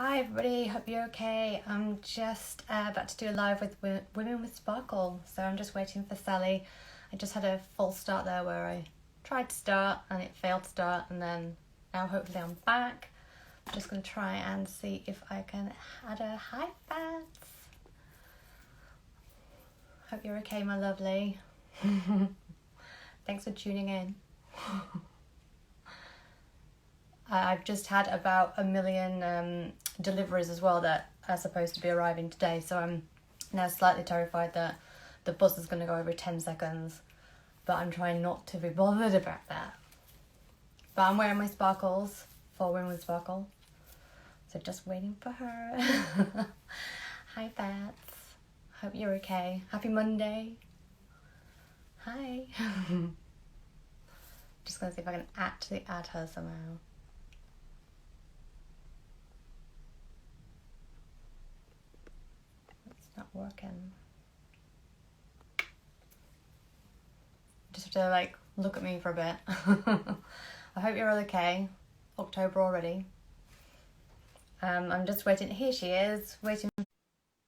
Hi everybody, hope you're okay. I'm just about to do a live with Women with Sparkle, so I'm just waiting for Sally. I just had a false start there where I tried to start and it failed to start, and then now hopefully I'm back. I'm just going to try and see if I can add a hi Fats. Hope you're okay, my lovely. Thanks for tuning in. I've just had about 1 million deliveries as well that are supposed to be arriving today, so I'm now slightly terrified that the bus is going to go every 10 seconds, but I'm trying not to be bothered about that. But I'm wearing my sparkles for Women with Sparkle, so just waiting for her. Hi Fats, hope you're okay. Happy Monday. Hi. Just going to see if I can actually add her somehow. Not working. Just have to like look at me for a bit. I hope you're all okay. October already. I'm just waiting. Here she is, waiting,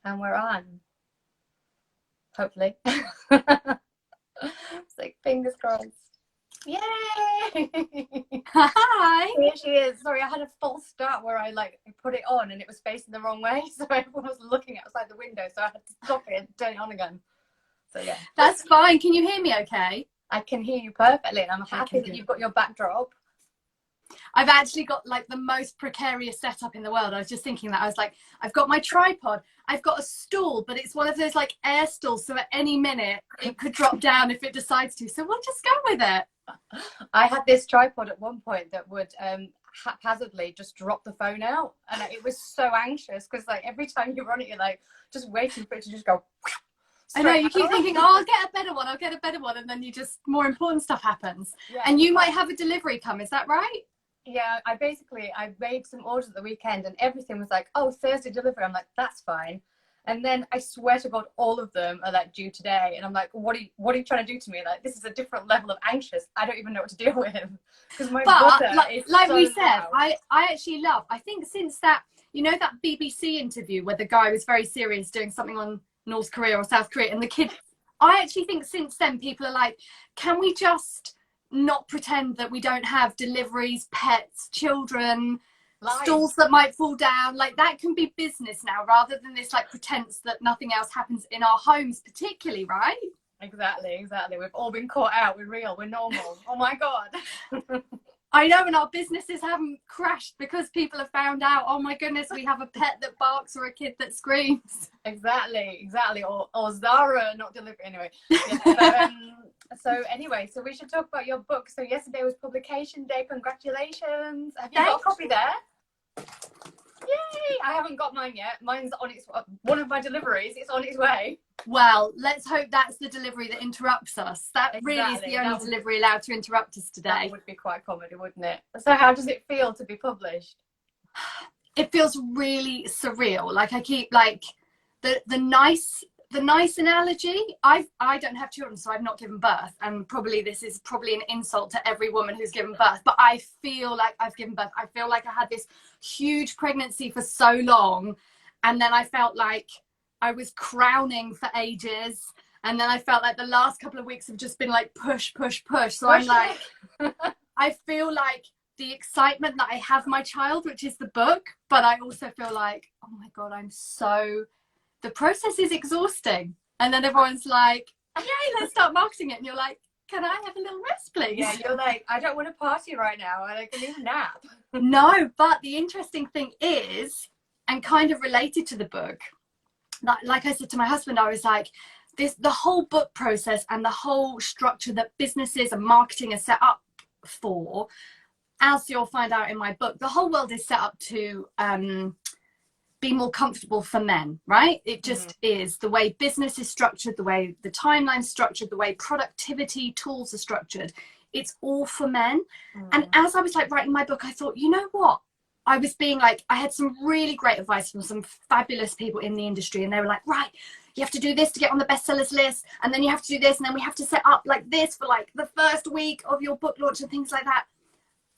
and we're on. Hopefully. It's like fingers crossed. Yay! Hi! Here she is. Sorry, I had a false start where I put it on and it was facing the wrong way, so everyone was looking outside the window, so I had to stop it and turn it on again. So yeah. That's fine. Can you hear me okay? I can hear you perfectly, and I'm happy Okay, that you've got your backdrop. I've actually got like the most precarious setup in the world. I was just thinking that. I was like, I've got my tripod, I've got a stool, but it's one of those like air stools, so at any minute it could drop down if it decides to, so we'll just go with it. I had this tripod at one point that would haphazardly just drop the phone out, and it was so anxious because like every time you run it, you're like just waiting for it to just go. I know, you keep thinking, oh, I'll get a better one, and then you just, more important stuff happens. Yeah, and you might have a delivery come, is that right? Yeah, I made some orders at the weekend and everything was like, oh, Thursday delivery. I'm like, that's fine. And then I swear to God, all of them are like due today. And I'm like, what are you trying to do to me? Like, this is a different level of anxious. I don't even know what to deal with. Because my brother is like so we said, loud. I actually love, I think since that, you know, that BBC interview where the guy was very serious doing something on North Korea or South Korea, and the kid, I actually think since then people are like, can we just not pretend that we don't have deliveries, pets, children, stools that might fall down? Like, that can be business now, rather than this like pretense that nothing else happens in our homes, particularly, right? Exactly. We've all been caught out. We're real. We're normal. Oh my God. I know, and our businesses haven't crashed because people have found out, oh my goodness, we have a pet that barks or a kid that screams. Exactly. Or Zara not delivering. Anyway. Yeah, so anyway, so we should talk about your book. So yesterday was publication day. Congratulations. Have you got a copy there? Yay! I haven't got mine yet. Mine's on its one of my deliveries. It's on its way. Well, let's hope that's the delivery that interrupts us. That really is the only delivery allowed to interrupt us today. That would be quite comedy, wouldn't it? So how does it feel to be published? It feels really surreal. Like, I keep like the nice analogy. I don't have children, so I've not given birth, and this is probably an insult to every woman who's given birth, but I feel like I've given birth. I feel like I had this huge pregnancy for so long, and then I felt like I was crowning for ages, and then I felt like the last couple of weeks have just been like push. So I'm like, I feel like the excitement that I have my child, which is the book, but I also feel like, oh my God, the process is exhausting. And then everyone's like, yay, let's start marketing it. And you're like, can I have a little rest, please? Yeah, you're like, I don't want to party right now. I can need a nap. No, but the interesting thing is, and kind of related to the book, that, like I said to my husband, I was like, the whole book process and the whole structure that businesses and marketing are set up for, as you'll find out in my book, the whole world is set up to be more comfortable for men, right? It just is the way business is structured, the way the timeline's structured, the way productivity tools are structured. It's all for men. And as I was like writing my book, I thought, you know what? I was being like, I had some really great advice from some fabulous people in the industry, and they were like, right, you have to do this to get on the bestsellers list, and then you have to do this, and then we have to set up like this for like the first week of your book launch and things like that.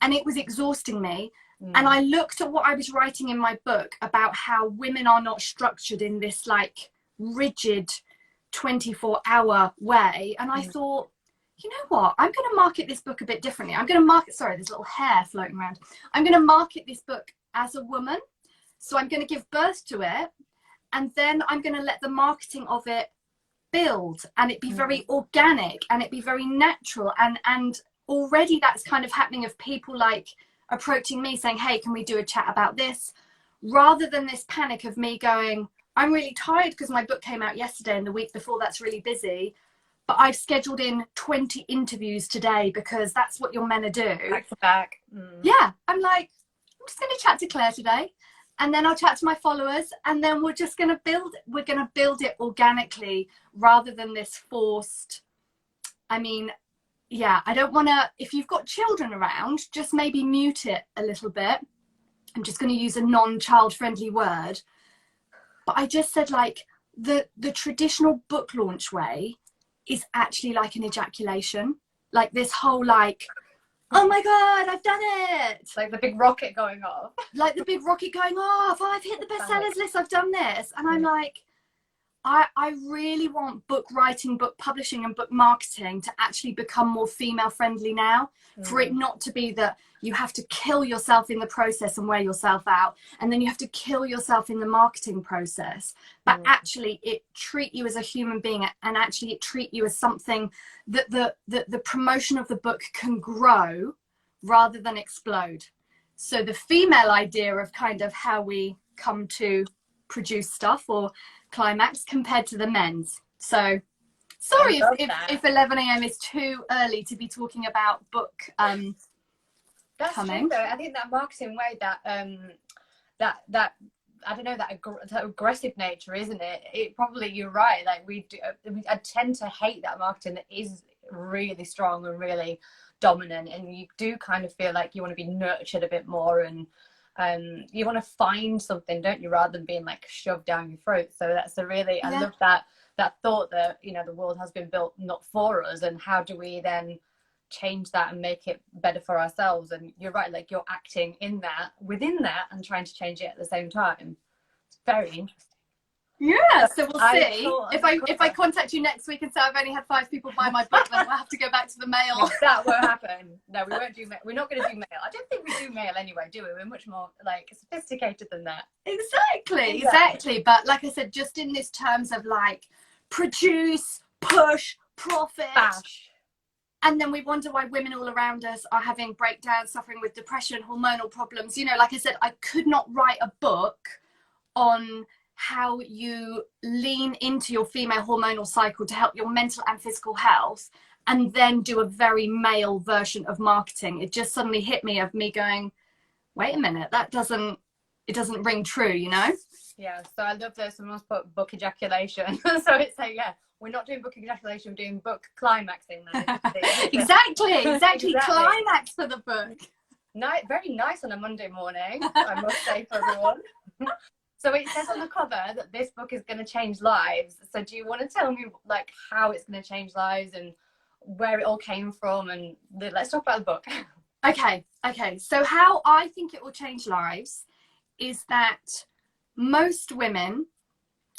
And it was exhausting me. And I looked at what I was writing in my book about how women are not structured in this like rigid 24-hour way. And I thought, you know what? I'm going to market this book a bit differently. I'm going to market, sorry, there's a little hair floating around. I'm going to market this book as a woman. So I'm going to give birth to it. And then I'm going to let the marketing of it build, and it be very organic, and it be very natural. And already that's kind of happening, of people like approaching me saying, hey, can we do a chat about this? Rather than this panic of me going, I'm really tired because my book came out yesterday and the week before that's really busy, but I've scheduled in 20 interviews today because that's what you're meant to do. Back to back. Yeah, I'm like, I'm just going to chat to Claire today, and then I'll chat to my followers, and then we're just going to build it organically rather than this forced. I mean, yeah, I don't want to, if you've got children around, just maybe mute it a little bit. I'm just going to use a non-child friendly word. But I just said, like, the traditional book launch way is actually like an ejaculation. Like this whole like, oh my God, I've done it. It's like the big rocket going off. Like the big rocket going off. Oh, I've hit the bestsellers list. I've done this. And I'm like, I really want book writing, book publishing and book marketing to actually become more female friendly now, for it not to be that you have to kill yourself in the process and wear yourself out, and then you have to kill yourself in the marketing process, but actually it treat you as a human being, and actually it treat you as something that the promotion of the book can grow rather than explode. So the female idea of kind of how we come to produce stuff or climax compared to the men's. So sorry if 11 a.m. is too early to be talking about book that's coming. True, though. I think that marketing way, that that I don't know, that aggressive nature, isn't it? It probably, you're right, like I tend to hate that marketing that is really strong and really dominant, and you do kind of feel like you want to be nurtured a bit more, and you want to find something, don't you, rather than being like shoved down your throat. So that's a really, I love that thought that, you know, the world has been built not for us, and how do we then change that and make it better for ourselves? And you're right, like you're acting in that, within that, and trying to change it at the same time. It's very interesting. Yeah, so we'll see. If I contact you next week and say I've only had 5 people buy my book, then we'll have to go back to the mail. That won't happen. No, we won't do mail. We're not going to do mail. I don't think we do mail anyway, do we? We're much more like sophisticated than that. Exactly. But like I said, just in this terms of like produce, push, profit. Bash. And then we wonder why women all around us are having breakdowns, suffering with depression, hormonal problems. You know, like I said, I could not write a book on how you lean into your female hormonal cycle to help your mental and physical health, and then do a very male version of marketing. It just suddenly hit me, of me going, wait a minute, it doesn't ring true, you know? Yeah, so I love that someone's put book ejaculation. So it's like, yeah, we're not doing book ejaculation, we're doing book climaxing now. exactly. Climax for the book. Very nice on a Monday morning, I must say, for everyone. So it says on the cover that this book is going to change lives. So do you want to tell me like how it's going to change lives and where it all came from? And let's talk about the book. Okay. So how I think it will change lives is that most women,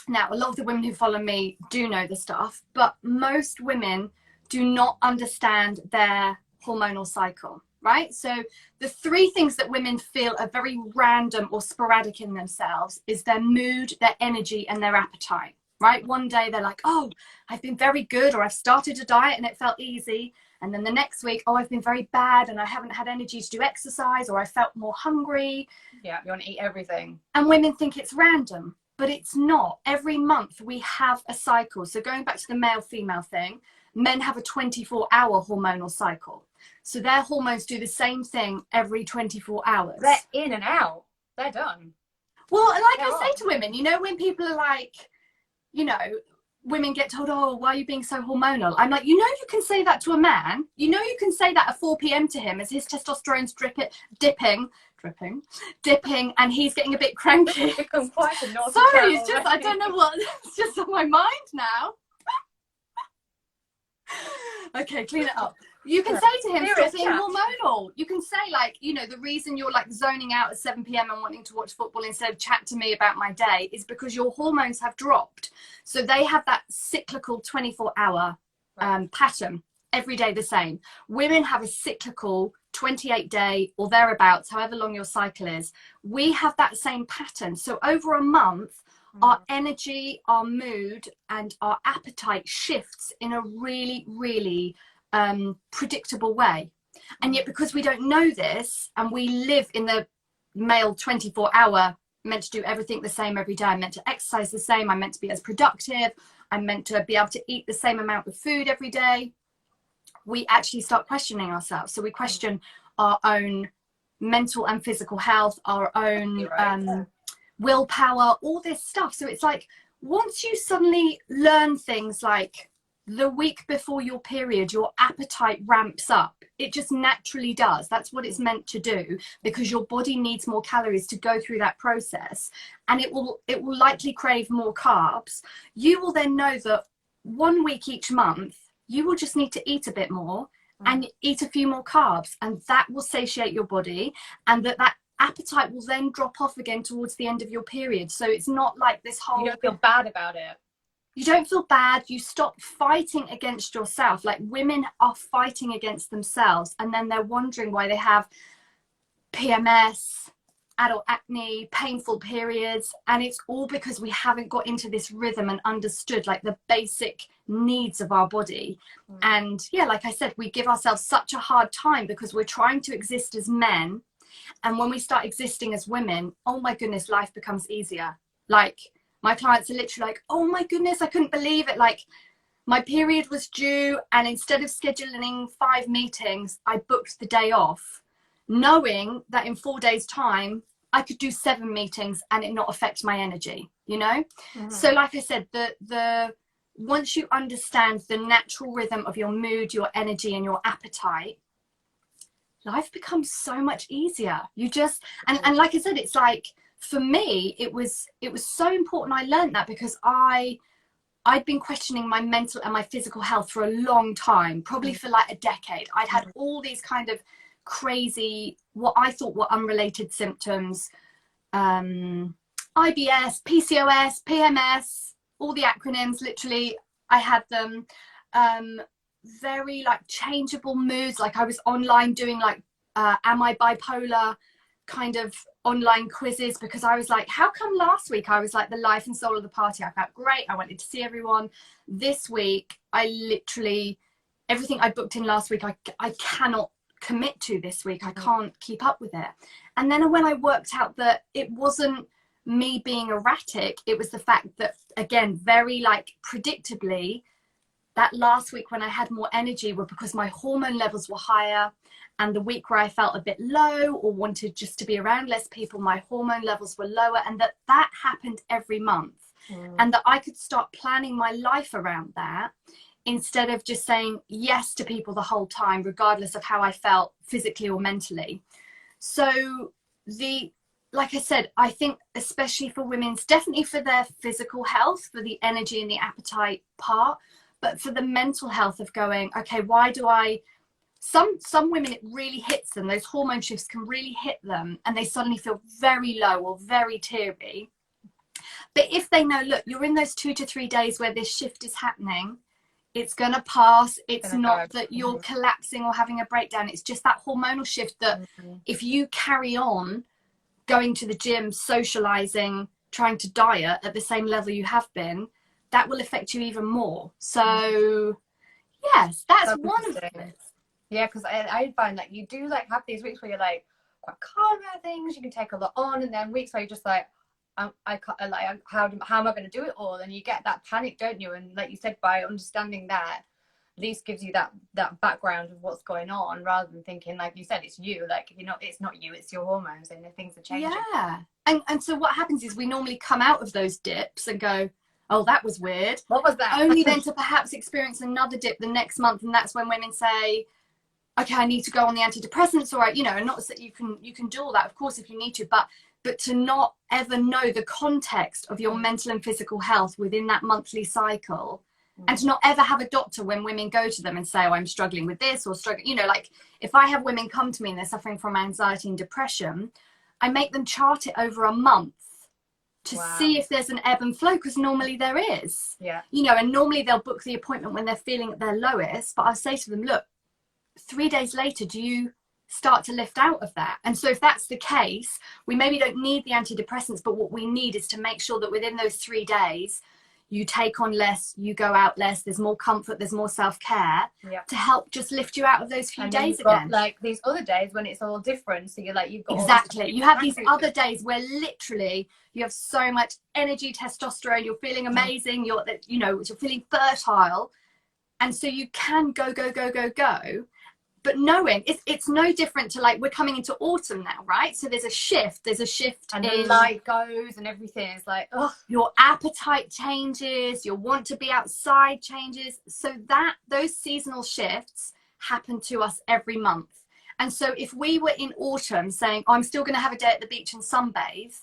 now a lot of the women who follow me do know the stuff, but most women do not understand their hormonal cycle. Right? So the 3 things that women feel are very random or sporadic in themselves is their mood, their energy, and their appetite. Right? One day they're like, oh, I've been very good, or I've started a diet and it felt easy. And then the next week, oh, I've been very bad and I haven't had energy to do exercise, or I felt more hungry. Yeah, you want to eat everything. And women think it's random, but it's not. Every month we have a cycle. So going back to the male-female thing, men have a 24-hour hormonal cycle. So their hormones do the same thing every 24 hours. They're in and out. They're done. Well, like I say to women, you know, when people are like, you know, women get told, oh, why are you being so hormonal? I'm like, you know, you can say that to a man. You know, you can say that at 4 p.m. to him as his testosterone's dipping, and he's getting a bit cranky. Sorry, it's just, I don't know what, it's just on my mind now. Okay, clean it up. You can say to him, Serious stop being chat. hormonal. You can say, like, you know, the reason you're like zoning out at 7 p.m. and wanting to watch football instead of chat to me about my day is because your hormones have dropped. So they have that cyclical 24-hour pattern every day the same. Women have a cyclical 28-day or thereabouts, however long your cycle is. We have that same pattern. So over a month, our energy, our mood, and our appetite shifts in a really, really predictable way. And yet, because we don't know this, and we live in the male 24-hour, meant to do everything the same every day, I'm meant to exercise the same, I'm meant to be as productive, I'm meant to be able to eat the same amount of food every day, we actually start questioning ourselves. So we question our own mental and physical health, our own willpower, all this stuff. So it's like, once you suddenly learn things like the week before your period, your appetite ramps up. It just naturally does. That's what it's meant to do, because your body needs more calories to go through that process, and it will likely crave more carbs. You will then know that 1 week each month, you will just need to eat a bit more and eat a few more carbs, and that will satiate your body, and that appetite will then drop off again towards the end of your period. So it's not like this whole... You don't feel bad about it. You don't feel bad. You stop fighting against yourself. Like, women are fighting against themselves, and then they're wondering why they have PMS, adult acne, painful periods, and it's all because we haven't got into this rhythm and understood like the basic needs of our body. And yeah, like I said, we give ourselves such a hard time because we're trying to exist as men, and when we start existing as women, oh my goodness, life becomes easier. Like, my clients are literally like, oh my goodness, I couldn't believe it. Like, my period was due, and instead of scheduling 5 meetings, I booked the day off, knowing that in 4 days' time, I could do 7 meetings and it not affect my energy, you know? So like I said, the once you understand the natural rhythm of your mood, your energy, and your appetite, life becomes so much easier. You just, and like I said, it's like, for me, it was so important I learned that, because I'd been questioning my mental and my physical health for a long time, probably for like a decade. I'd had all these kind of crazy, what I thought were unrelated symptoms, IBS, PCOS, PMS, all the acronyms, literally, I had them. Very like changeable moods. Like, I was online doing like, am I bipolar kind of online quizzes, because I was like, how come last week I was like the life and soul of the party, I felt great, I wanted to see everyone. This week, I literally, everything I booked in last week, I cannot commit to this week. I can't keep up with it. And then when I worked out that it wasn't me being erratic, it was the fact that, again, very like predictably, that last week when I had more energy were because my hormone levels were higher, and the week where I felt a bit low or wanted just to be around less people, my hormone levels were lower, and that happened every month. And that I could start planning my life around that, instead of just saying yes to people the whole time, regardless of how I felt physically or mentally. So like I said, I think especially for women's, definitely for their physical health, for the energy and the appetite part, but for the mental health of going, okay, why do I, some women, it really hits them, those hormone shifts can really hit them, and they suddenly feel very low or very teary. But if they know, look, you're in those 2 to 3 days where this shift is happening, it's going to pass. It's not that you're collapsing or having a breakdown. It's just that hormonal shift that if you carry on going to the gym, socializing, trying to diet at the same level you have been, that will affect you even more. So yes, that's one of them. Yeah, because I find that you do like have these weeks where you're like quite calm about things, you can take a lot on, and then weeks where you're just like, I can't, like, how am I going to do it all? And you get that panic, don't you? And like you said, by understanding that, at least gives you that background of what's going on, rather than thinking, like you said, it's you. Like, you know, it's not you, it's your hormones, and things are changing. Yeah, and so what happens is we normally come out of those dips and go, oh, that was weird. What was that? Only then to perhaps experience another dip the next month, and that's when women say, okay, I need to go on the antidepressants, or, you know, and not that you can do all that, of course, if you need to, but to not ever know the context of your mental and physical health within that monthly cycle, And to not ever have a doctor when women go to them and say, oh, I'm struggling with this or struggling, you know, like if I have women come to me and they're suffering from anxiety and depression, I make them chart it over a month to see if there's an ebb and flow, because normally there is. Yeah. You know, and normally they'll book the appointment when they're feeling at their lowest, but I'll say to them, look, 3 days later, do you start to lift out of that? And so if that's the case, we maybe don't need the antidepressants, but what we need is to make sure that within those 3 days, you take on less, you go out less, there's more comfort, there's more self-care to help just lift you out of those few days again. Like these other days when it's all different, so you're like, you've got exactly, you have these other days where literally you have so much energy, testosterone, you're feeling amazing, you're feeling fertile, and so you can go, but knowing it's no different to, like, we're coming into autumn now, right? So there's a shift and the light goes and everything is like, oh, your appetite changes, your want to be outside changes, so that those seasonal shifts happen to us every month. And so if we were in autumn saying, oh, I'm still going to have a day at the beach and sunbathe,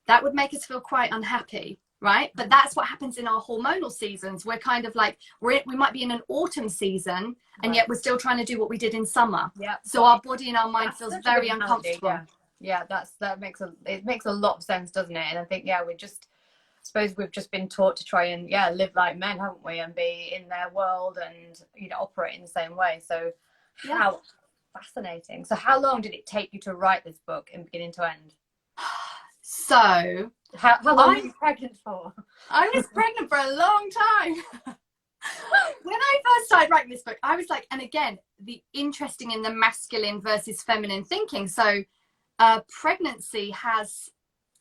that would make us feel quite unhappy, right? But that's what happens in our hormonal seasons. We're kind of like, we might be in an autumn season, and yet we're still trying to do what we did in summer. Yeah. So our body and our mind feels very uncomfortable. Yeah, that makes a lot of sense, doesn't it? And I think, I suppose we've just been taught to try and live like men, haven't we, and be in their world and operate in the same way. So how fascinating. So how long did it take you to write this book in beginning to end? So how long were you pregnant for? I was pregnant for a long time. When I first started writing this book, I was like, and again, the interesting in the masculine versus feminine thinking. So pregnancy has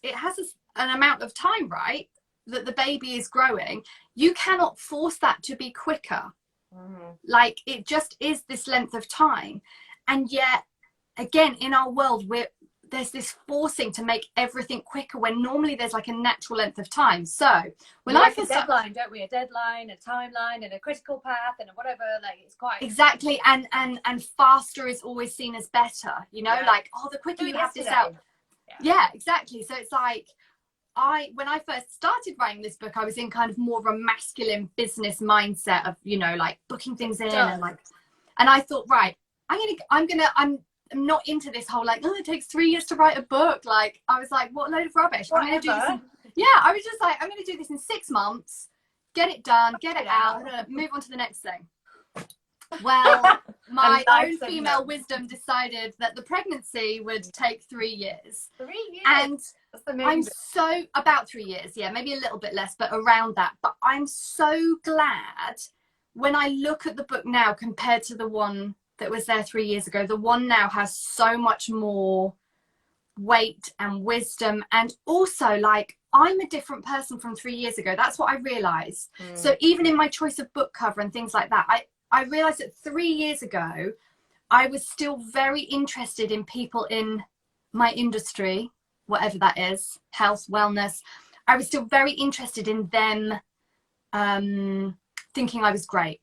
an amount of time, right, that the baby is growing. You cannot force that to be quicker. Like, it just is this length of time. And yet, again, in our world, there's this forcing to make everything quicker when normally there's like a natural length of time. So when I a deadline, don't we? A deadline, a timeline, and a critical path, and whatever. Like, it's quite exactly. And faster is always seen as better. Like, oh, the quicker you have this out. Yeah, exactly. So it's like, when I first started writing this book, I was in kind of more of a masculine business mindset of, like booking things in and I thought, right, I'm not into this whole, like, oh, it takes 3 years to write a book. Like, I was like, what a load of rubbish. I'm going to do this. I was just like, I'm going to do this in 6 months, get it done, get it out, move on to the next thing. Well, my own female wisdom decided that the pregnancy would take 3 years. 3 years? And I'm so, about 3 years, maybe a little bit less, but around that. But I'm so glad when I look at the book now compared to the one that was there 3 years ago. The one now has so much more weight and wisdom, and also, like, I'm a different person from 3 years ago. That's what I realized. So even in my choice of book cover and things like that, I realized that 3 years ago I was still very interested in people in my industry, whatever that is, health, wellness. I was still very interested in them thinking I was great.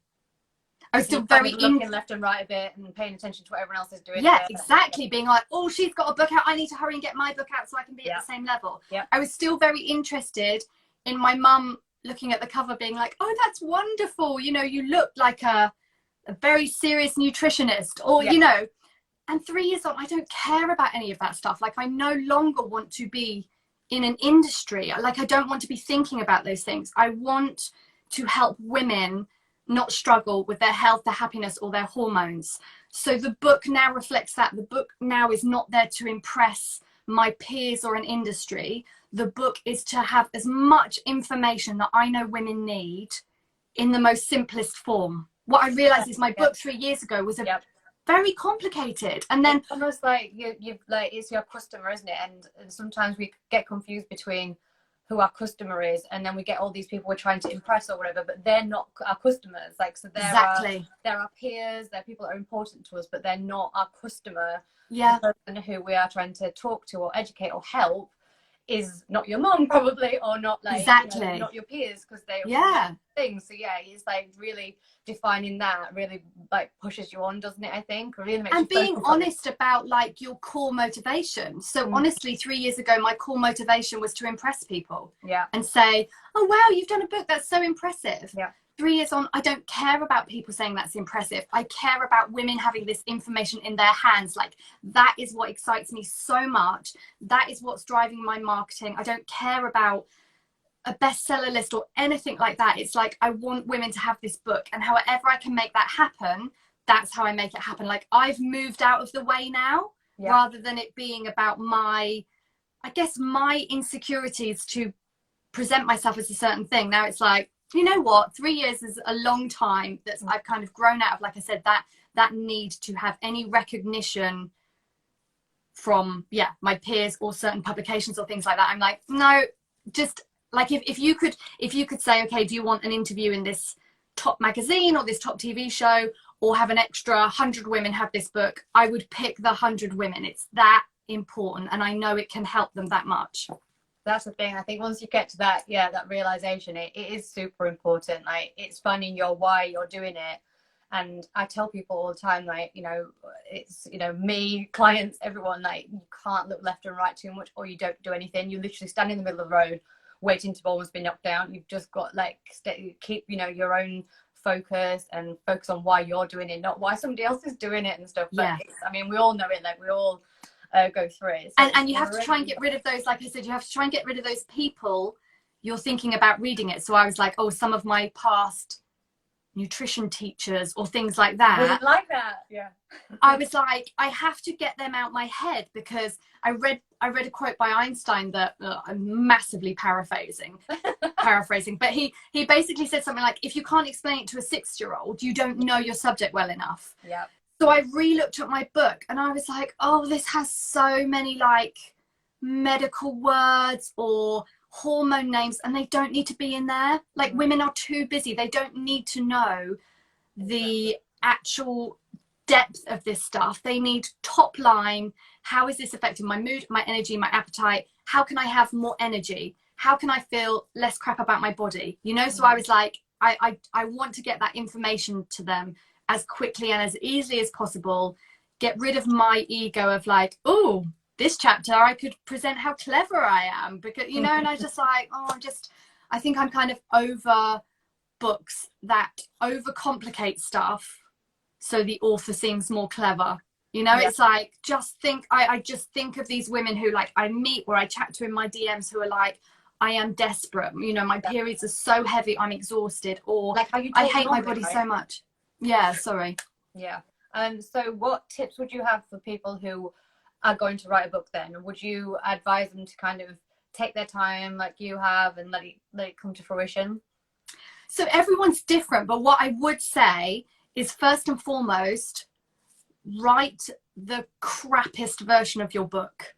I was still very looking left and right a bit and paying attention to what everyone else is doing. Yeah, exactly. Being like, oh, she's got a book out, I need to hurry and get my book out so I can be at the same level. I was still very interested in my mum looking at the cover being like, oh, that's wonderful, you look like a very serious nutritionist, or and 3 years on, I don't care about any of that stuff. Like, I no longer want to be in an industry. Like, I don't want to be thinking about those things. I want to help women not struggle with their health, their happiness, or their hormones. So the book now reflects that. The book now is not there to impress my peers or an industry. The book is to have as much information that I know women need in the most simplest form. What I realized is my book 3 years ago was very complicated, and then it's almost like you've like, it's your customer, isn't it? And sometimes we get confused between who our customer is, and then we get all these people we're trying to impress or whatever, but they're not our customers. Like, so they're our peers, they're people that are important to us, but they're not our customer. The person who we are trying to talk to or educate or help is not your mom, probably, or not like not your peers, because they things. So it's like really defining that really like pushes you on, doesn't it? I think really makes and you being honest about like your core motivation. So honestly, 3 years ago my core motivation was to impress people and say, oh wow, you've done a book, that's so impressive. 3 years on, I don't care about people saying that's impressive. I care about women having this information in their hands. Like, that is what excites me so much. That is what's driving my marketing. I don't care about a bestseller list or anything like that. It's like, I want women to have this book, and however I can make that happen, that's how I make it happen. Like, I've moved out of the way now, rather than it being about my insecurities to present myself as a certain thing. Now it's like, you know what, 3 years is a long time that I've kind of grown out of, like I said, that need to have any recognition from my peers or certain publications or things like that. I'm like, no, just like, if you could say, okay, do you want an interview in this top magazine or this top TV show, or have an extra 100 women have this book, I would pick the 100 women. It's that important, and I know it can help them that much. That's the thing. I think once you get to that realization, it is super important. Like, it's finding your why you're doing it. And I tell people all the time, like, you know, it's, you know, me, clients, everyone, like, you can't look left and right too much, or you don't do anything. You literally stand in the middle of the road waiting to almost be knocked down. You've just got, like, keep, you know, your own focus, and focus on why you're doing it, not why somebody else is doing it and stuff. But I mean, we all know it. Like, we all go through it. So and you have to try and get rid of those, like I said, you have to try and get rid of those people you're thinking about reading it. So I was like, oh, some of my past nutrition teachers or things like that. Wouldn't like that. Yeah. I was like, I have to get them out my head, because I read a quote by Einstein that I'm massively paraphrasing, but he basically said something like, if you can't explain it to a 6-year-old, you don't know your subject well enough. Yeah. So I re-looked at my book, and I was like, oh, this has so many like medical words or hormone names, and they don't need to be in there. Like, women are too busy. They don't need to know the actual depth of this stuff. They need top line. How is this affecting my mood, my energy, my appetite? How can I have more energy? How can I feel less crap about my body? You know, so I was like, I want to get that information to them as quickly and as easily as possible. Get rid of my ego of like, oh, this chapter I could present how clever I am, because, you know, and I was just like, oh, I think I'm kind of over books that overcomplicate stuff so the author seems more clever. You know, it's like, I just think of these women who, like, I meet or I chat to in my DMs who are like, I am desperate, you know, my periods are so heavy, I'm exhausted, or like, I hate my body so much. Yeah, sorry. Yeah. So what tips would you have for people who are going to write a book then? Would you advise them to kind of take their time like you have and let it come to fruition? So everyone's different, but what I would say is, first and foremost, write the crappiest version of your book.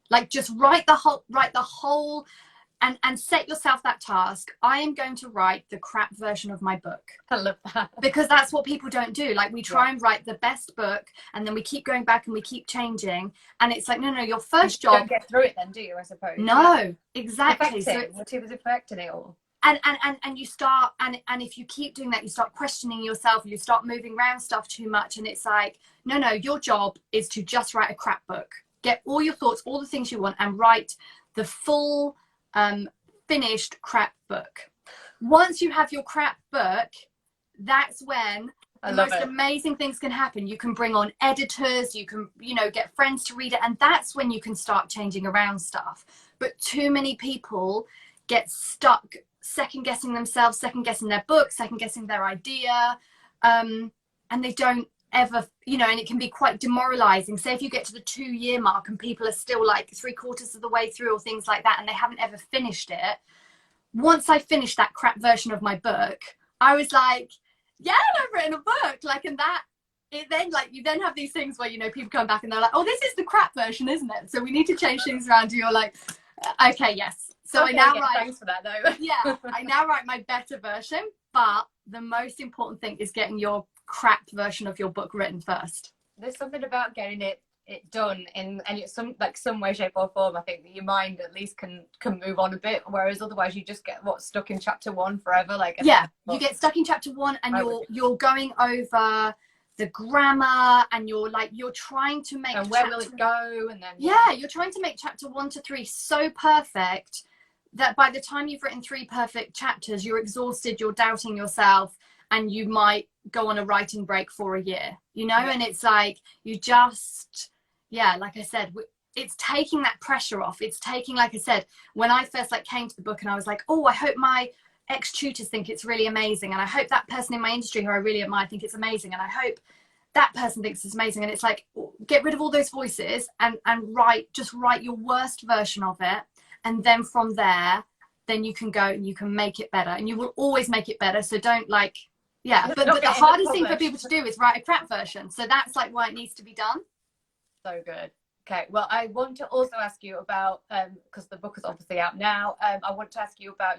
Like, just write the whole and set yourself that task. I am going to write the crap version of my book. I love that. Because that's what people don't do. Like, we try and write the best book, and then we keep going back and we keep changing. And it's like, no, your first job. You don't get through it then, do you, I suppose? No, exactly. So what was affecting it all? And you start, and if you keep doing that, you start questioning yourself, you start moving around stuff too much. And it's like, no, your job is to just write a crap book. Get all your thoughts, all the things you want, and write the full finished crap book. Once you have your crap book, that's when the most amazing things can happen. You can bring on editors, you can, you know, get friends to read it, and that's when you can start changing around stuff. But too many people get stuck second guessing themselves, second guessing their book, second guessing their idea, and they don't ever, you know, and it can be quite demoralizing. Say if you get to the 2-year mark and people are still like 3/4 of the way through or things like that, and they haven't ever finished it. Once I finished that crap version of my book, I was like, yeah, I've written a book. Like, and that it then, like, you then have these things where, you know, people come back and they're like, oh, this is the crap version, isn't it? So we need to change things around. And you're like, okay, yes. So okay, I now write, thanks for that though. Yeah, I now write my better version, but the most important thing is getting your crap version of your book written first. There's something about getting it done in some way, shape or form. I think that your mind at least can move on a bit, whereas otherwise you just get stuck in chapter 1 forever. Like, yeah, you get stuck in chapter 1 and you're going over the grammar, and you're trying to make, and where will it go, and then you're trying to make chapter 1 to 3 so perfect that by the time you've written 3 perfect chapters, you're exhausted, you're doubting yourself, and you might go on a writing break for a year, you know? And it's like, you just, like I said, it's taking that pressure off. It's taking, like I said, when I first like came to the book and I was like, oh, I hope my ex-tutors think it's really amazing. And I hope that person in my industry who I really admire think it's amazing. And I hope that person thinks it's amazing. And it's like, get rid of all those voices and write your worst version of it. And then from there, then you can go and you can make it better, and you will always make it better. So don't like, but the hardest thing for people to do is write a crap version. So that's like why it needs to be done. So good. Okay, well, I want to also ask you about, because the book is obviously out now, I want to ask you about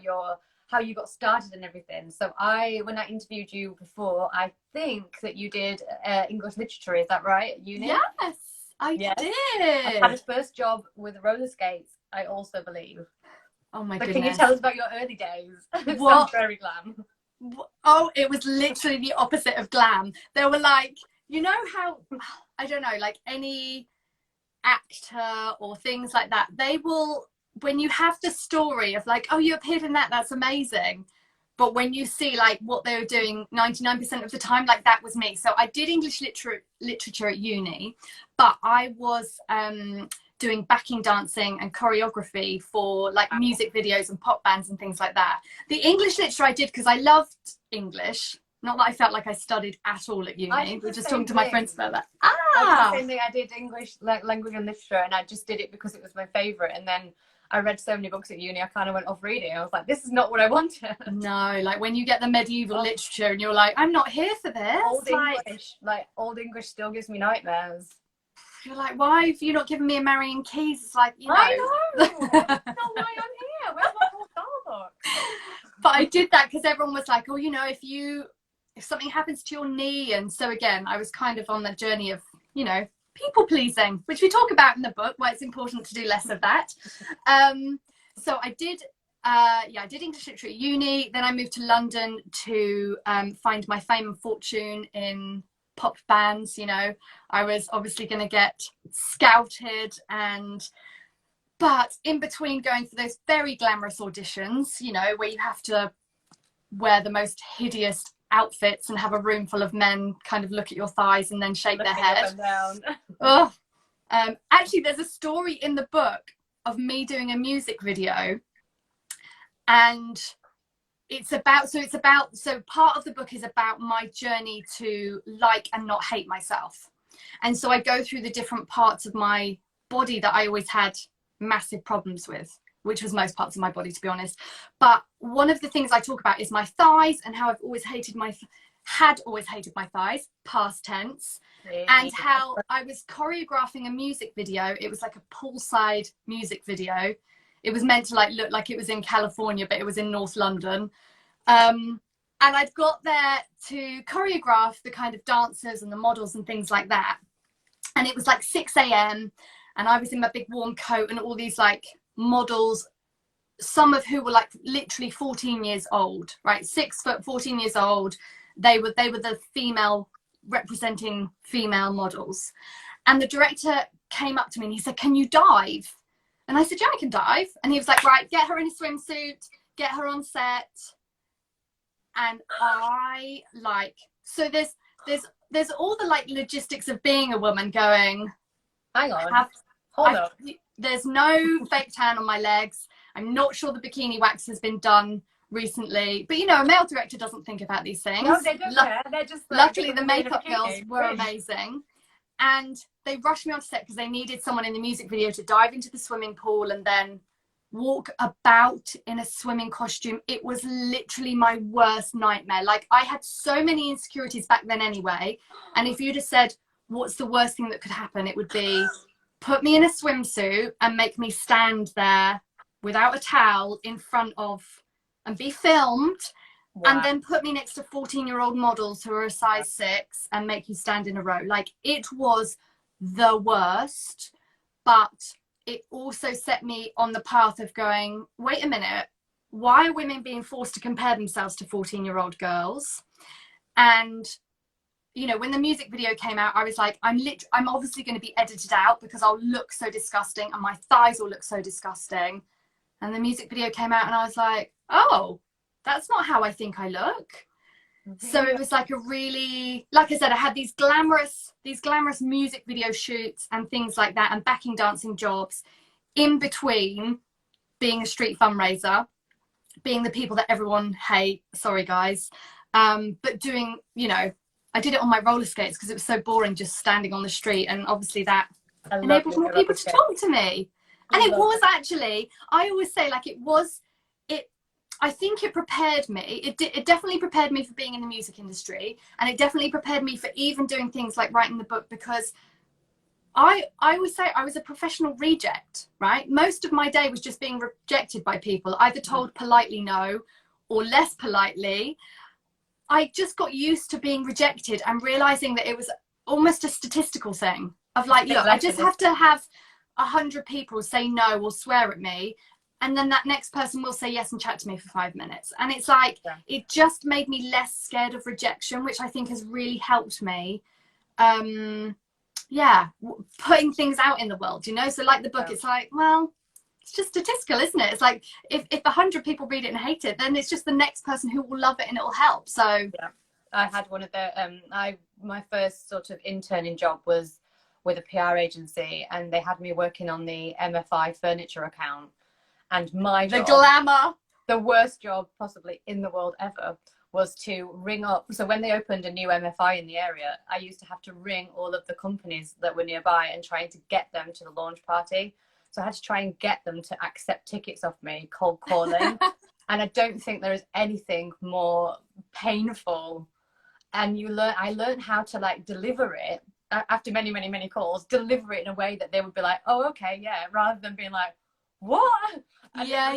how you got started and everything. So when I interviewed you before, I think that you did English literature, is that right, at uni? Yes, I did. I had a first job with roller skates, I also believe. Oh my but goodness. Can you tell us about your early days? It What? sounds very glam. Oh, it was literally the opposite of glam. They were like, you know how, I don't know, like any actor or things like that, they will, when you have the story of like, oh, you appeared in that's amazing. But when you see like what they were doing 99% of the time, like that was me. So I did English literature at uni, but I was doing backing dancing and choreography for like music videos and pop bands and things like that. The English literature I did because I loved English. Not that I felt like I studied at all at uni. We were just talking to my friends about that. I did the same thing. I did English language and literature, and I just did it because it was my favourite. And then I read so many books at uni, I kind of went off reading. I was like, this is not what I wanted. No, like when you get the medieval literature and you're like, I'm not here for this. Old English still gives me nightmares. You're like, why have you not given me a Marion Keys? It's like, you know. I know. That's not why I'm here. Where's my whole Starbucks? But I did that because everyone was like, oh, you know, if something happens to your knee. And so again, I was kind of on that journey of, you know, people pleasing, which we talk about in the book, why it's important to do less of that. So I did English literature at uni. Then I moved to London to find my fame and fortune in pop bands. You know, I was obviously going to get scouted, but in between going for those very glamorous auditions, you know, where you have to wear the most hideous outfits and have a room full of men kind of look at your thighs and then shake their head. Actually, there's a story in the book of me doing a music video, and so part of the book is about my journey to like and not hate myself. And so I go through the different parts of my body that I always had massive problems with, which was most parts of my body, to be honest. But one of the things I talk about is my thighs and how I've always hated my thighs, past tense, and how I was choreographing a music video. It was like a poolside music video. It was meant to like look like it was in California, but it was in North London. And I'd got there to choreograph the kind of dancers and the models and things like that. And it was like 6 a.m. and I was in my big warm coat and all these like models, some of who were like literally 14 years old, right? 6 foot, 14 years old. They were the female representing female models. And the director came up to me and he said, can you dive? And I said, yeah, I can dive. And he was like, right, get her in a swimsuit, get her on set. And I like, so there's all the like logistics of being a woman going, hang on, hold up. There's no fake tan on my legs. I'm not sure the bikini wax has been done recently, but you know, a male director doesn't think about these things. No, they don't care. They're just luckily the makeup girls were amazing, and they rushed me onto set because they needed someone in the music video to dive into the swimming pool and then walk about in a swimming costume. It was literally my worst nightmare. Like, I had so many insecurities back then anyway, and if you'd have said what's the worst thing that could happen, it would be put me in a swimsuit and make me stand there without a towel in front of and be filmed. Wow. And then put me next to 14-year-old models who are a size 6 and make you stand in a row. Like, it was the worst, but it also set me on the path of going, wait a minute, why are women being forced to compare themselves to 14-year-old girls? And you know, when the music video came out, I was like, I'm obviously going to be edited out because I'll look so disgusting and my thighs will look so disgusting. And the music video came out and I was like, oh, that's not how I think I look. So it was like a really, like I said, I had these glamorous music video shoots and things like that, and backing dancing jobs in between being a street fundraiser, being the people that everyone hate, sorry guys, but doing, you know, I did it on my roller skates because it was so boring just standing on the street, and obviously that enabled more people to talk to me. And it was actually, I always say, like, I think it prepared me. It definitely prepared me for being in the music industry, and it definitely prepared me for even doing things like writing the book, because I always say I was a professional reject, right? Most of my day was just being rejected by people, either told politely no or less politely. I just got used to being rejected and realizing that it was almost a statistical thing of like, look, I just have to have 100 people say no or swear at me, and then that next person will say yes and chat to me for 5 minutes. And it's like, it just made me less scared of rejection, which I think has really helped me. Yeah, putting things out in the world, you know? So like the book, it's like, well, it's just statistical, isn't it? It's like, if 100 people read it and hate it, then it's just the next person who will love it and it will help. So yeah, I had one of the my first sort of interning job was with a PR agency, and they had me working on the MFI furniture account. And my job, glamour, the worst job possibly in the world ever, was to ring up. So when they opened a new MFI in the area, I used to have to ring all of the companies that were nearby and trying to get them to the launch party. So I had to try and get them to accept tickets off me, cold calling. And I don't think there is anything more painful. And I learned how to like deliver it after many, many, many calls, deliver it in a way that they would be like, oh, okay, yeah, rather than being like, what? And yeah.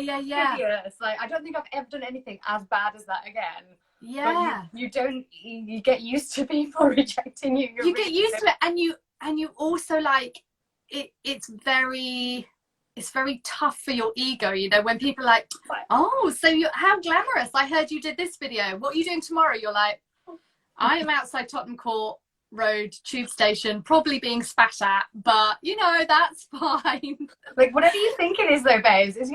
It's like, I don't think I've ever done anything as bad as that again. Yeah. But you get used to people rejecting you. You get used to it, and you also like it's very tough for your ego, you know, when people are like, oh, so how glamorous, I heard you did this video, what are you doing tomorrow? You're like, I am outside Tottenham Court Road tube station, probably being spat at, but you know, that's fine. Like, whatever you think it is though, babes, is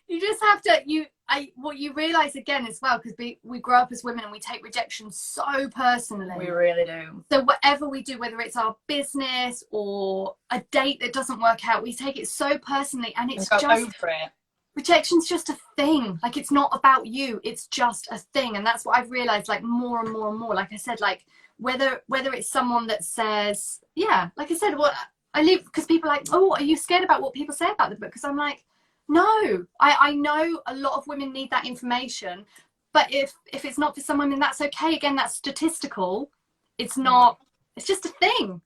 You just have to, what you realize again as well, because we grow up as women and we take rejection so personally. We really do. So whatever we do, whether it's our business or a date that doesn't work out, we take it so personally, and it's just over it. Rejection's just a thing. Like, it's not about you, it's just a thing. And that's what I've realized, like, more and more and more. Like I said, like, whether it's someone that says, yeah, like I said, what I leave, because people are like, oh, are you scared about what people say about the book? Because I'm like, no, I know a lot of women need that information, but if it's not for some women, that's okay. Again, that's statistical. It's not, it's just a thing.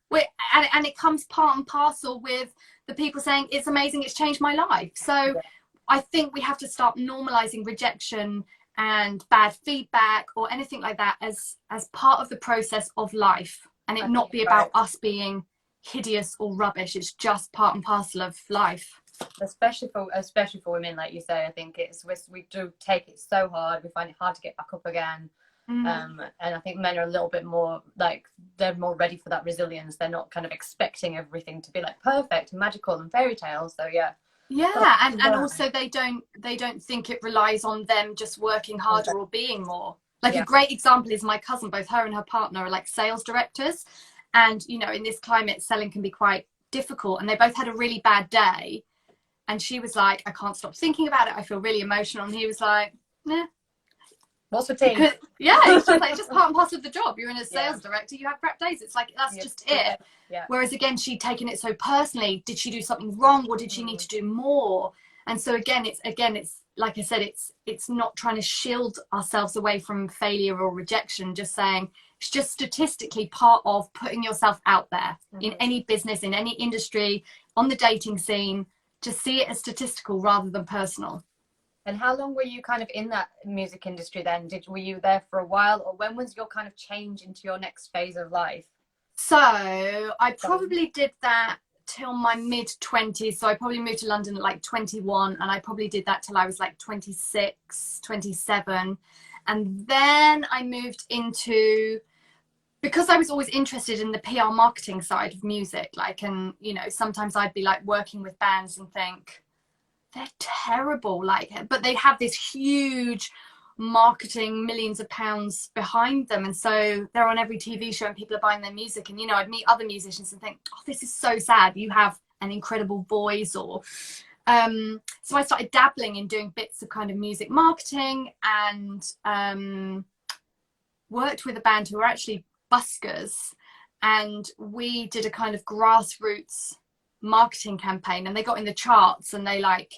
And it comes part and parcel with the people saying, it's amazing, it's changed my life. So I think we have to start normalizing rejection and bad feedback or anything like that as part of the process of life, and it not be about us being hideous or rubbish. It's just part and parcel of life. Especially for women, like you say, I think we do take it so hard. We find it hard to get back up again. And I think men are a little bit more like, they're more ready for that resilience. They're not kind of expecting everything to be like perfect and magical and fairy tales. So and also they don't think it relies on them just working harder or being more. Like a great example is my cousin. Both her and her partner are like sales directors, and you know, in this climate, selling can be quite difficult, and they both had a really bad day, and she was like, I can't stop thinking about it, I feel really emotional. And he was like, nah, what's the team? It's just like, it's just part and parcel of the job. You're in a sales director, you have crap days. It's like, that's just it. Whereas again, she'd taken it so personally. Did she do something wrong, or did she need to do more? And so again, it's like I said, it's not trying to shield ourselves away from failure or rejection, just saying it's just statistically part of putting yourself out there in any business, in any industry, on the dating scene. Just see it as statistical rather than personal. And how long were you kind of in that music industry then? Were you there for a while, or when was your kind of change into your next phase of life? So I probably did that till my mid-20s. So I probably moved to London at like 21, and I probably did that till I was like 26, 27. And then I moved into, because I was always interested in the PR marketing side of music, like, and you know, sometimes I'd be like working with bands and think, they're terrible. Like, but they have this huge marketing, millions of pounds behind them, and so they're on every TV show and people are buying their music. And, you know, I'd meet other musicians and think, oh, this is so sad, you have an incredible voice. Or so I started dabbling in doing bits of kind of music marketing, and worked with a band who were actually buskers, and we did a kind of grassroots marketing campaign, and they got in the charts, and they like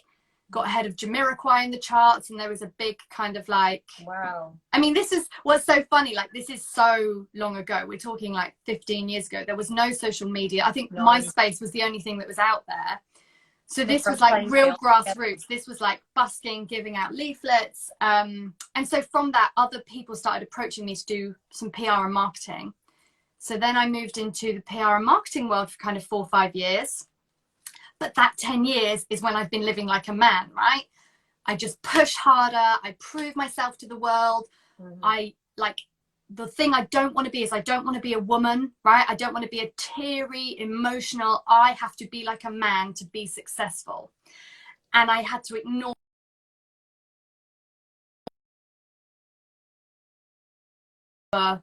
got ahead of Jamiroquai in the charts, and there was a big kind of like, wow. I mean, this is what's so funny, like this is so long ago, we're talking like 15 years ago. There was no social media. I think MySpace was the only thing that was out there. So this was like real grassroots. This was like busking, giving out leaflets, and so from that, other people started approaching me to do some PR and marketing. So then I moved into the PR and marketing world for kind of 4 or 5 years. But that 10 years is when I've been living like a man, right? I just push harder. I prove myself to the world. I like, the thing I don't want to be is I don't want to be a woman, right? I don't want to be a teary, emotional. I have to be like a man to be successful. And I had to ignore. Oh,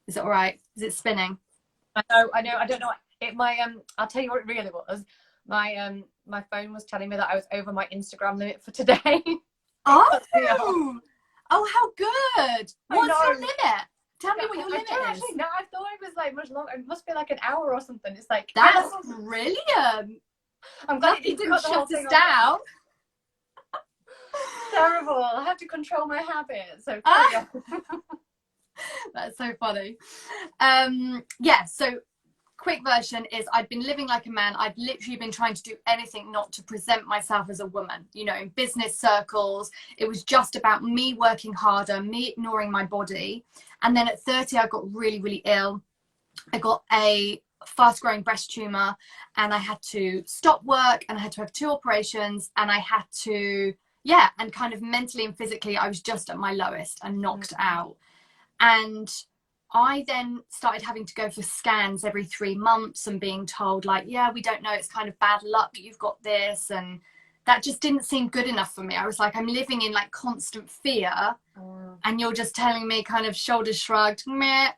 is it all right? Is it spinning? I know. I don't know. I'll tell you what it really was. My phone was telling me that I was over my Instagram limit for today. Oh, how good! What's your limit? Tell me what your limit is. Actually, no, I thought it was like much longer. It must be like an hour or something. It's like, that's brilliant. I'm glad you didn't shut us down. Terrible. I have to control my habits. So that's so funny. Yeah, so quick version is I'd been living like a man. I'd literally been trying to do anything not to present myself as a woman, you know, in business circles. It was just about me working harder, me ignoring my body. And then at 30, I got really, really ill. I got a fast growing breast tumor, and I had to stop work, and I had to have 2 operations, and I had to, yeah, and kind of mentally and physically, I was just at my lowest and knocked out. And I then started having to go for scans every 3 months and being told like, yeah, we don't know, it's kind of bad luck that you've got this. And that just didn't seem good enough for me. I was like, I'm living in like constant fear, and you're just telling me kind of shoulders shrugged, meh.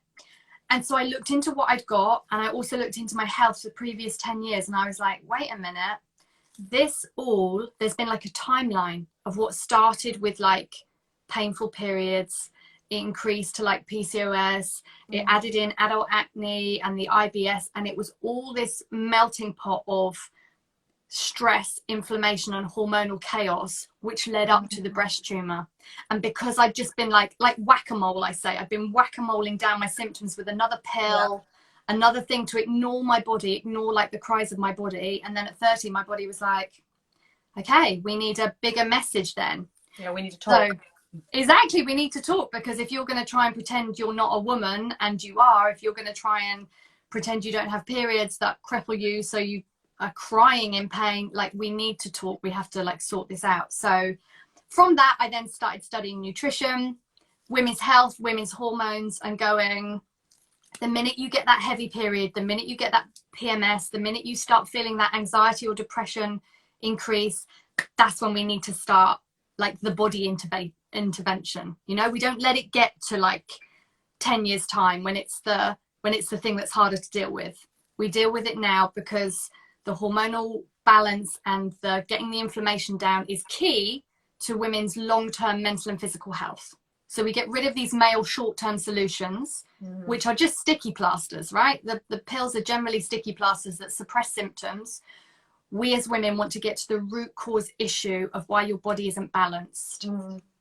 And so I looked into what I'd got, and I also looked into my health for the previous 10 years. And I was like, wait a minute, there's been like a timeline of what started with like painful periods. It increased to like PCOS, it added in adult acne and the IBS, and it was all this melting pot of stress, inflammation, and hormonal chaos, which led up to the breast tumor. And because I'd just been like whack-a-mole, I say, I've been whack-a-moling down my symptoms with another pill, another thing to ignore my body, ignore like the cries of my body. And then at 30, my body was like, okay, we need a bigger message then. Yeah, we need to talk. So, exactly, we need to talk, because if you're going to try and pretend you're not a woman, and you are, if you're going to try and pretend you don't have periods that cripple you so you are crying in pain, like, we need to talk. We have to like sort this out. So from that, I then started studying nutrition, women's health, women's hormones, and going, the minute you get that heavy period, the minute you get that PMS, the minute you start feeling that anxiety or depression increase, that's when we need to start like the body intervention. You know, we don't let it get to like 10 years time when it's the thing that's harder to deal with. We deal with it now, because the hormonal balance and the getting the inflammation down is key to women's long-term mental and physical health. So we get rid of these male short-term solutions, which are just sticky plasters, right? The pills are generally sticky plasters that suppress symptoms. We as women want to get to the root cause issue of why your body isn't balanced.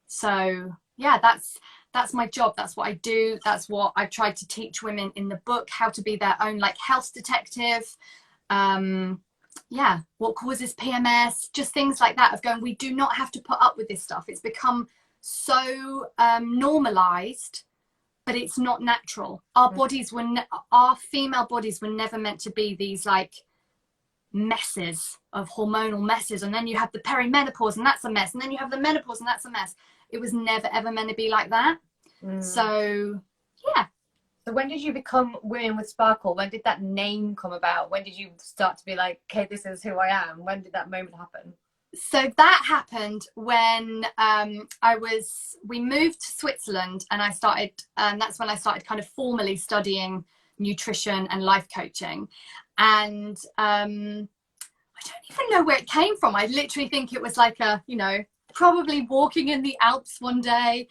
So yeah, that's my job. That's what I do. That's what I tried to teach women in the book, how to be their own like health detective. Yeah, what causes PMS, just things like that, of going, we do not have to put up with this stuff. It's become so normalized, but it's not natural. Our bodies were our female bodies were never meant to be these like messes of hormonal messes, and then you have the perimenopause and that's a mess, and then you have the menopause and that's a mess. It was never ever meant to be like that. So yeah. So when did you become Women with Sparkle? When did that name come about? When did you start to be like, okay, this is who I am? When did that moment happen? So that happened when we moved to Switzerland, and I started, and that's when I started kind of formally studying nutrition and life coaching. And I don't even know where it came from. I literally think it was like a, probably walking in the Alps one day.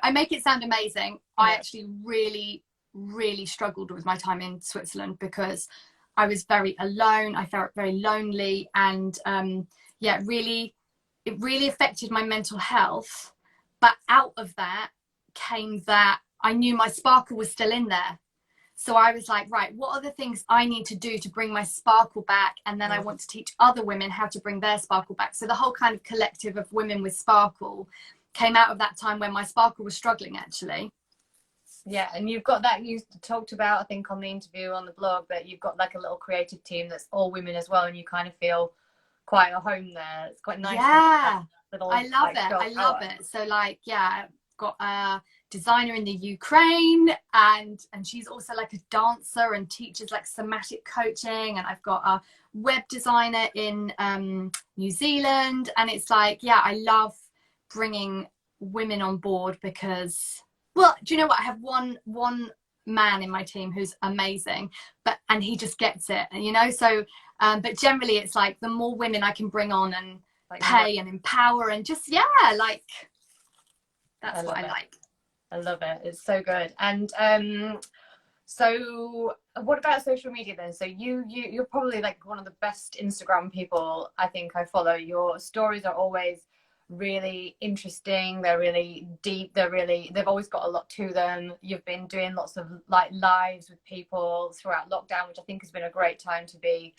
I make it sound amazing. I actually really, really struggled with my time in Switzerland because I was very alone. I felt very lonely, and it really affected my mental health. But out of that came that I knew my sparkle was still in there. So I was like, right, what are the things I need to do to bring my sparkle back? And then I want to teach other women how to bring their sparkle back. So the whole kind of collective of women with sparkle came out of that time when my sparkle was struggling, actually. Yeah, and you've got that, you talked about, I think, on the interview on the blog, that you've got like a little creative team that's all women as well, and you kind of feel quite at home there. It's quite nice. Yeah, little, I love it. I love it. So like, yeah, I've got a designer in the Ukraine, and she's also like a dancer and teaches like somatic coaching, and I've got a web designer in New Zealand. And it's like, yeah, I love bringing women on board because, well, do you know what? I have one man in my team who's amazing, and he just gets it, so but generally it's like the more women I can bring on and like pay and empower and just, like, that's what I like. I love it. It's so good. And so what about social media then? So you're probably like one of the best Instagram people I think I follow. Your stories are always really interesting. They're really deep. They've always got a lot to them. You've been doing lots of like lives with people throughout lockdown, which I think has been a great time to be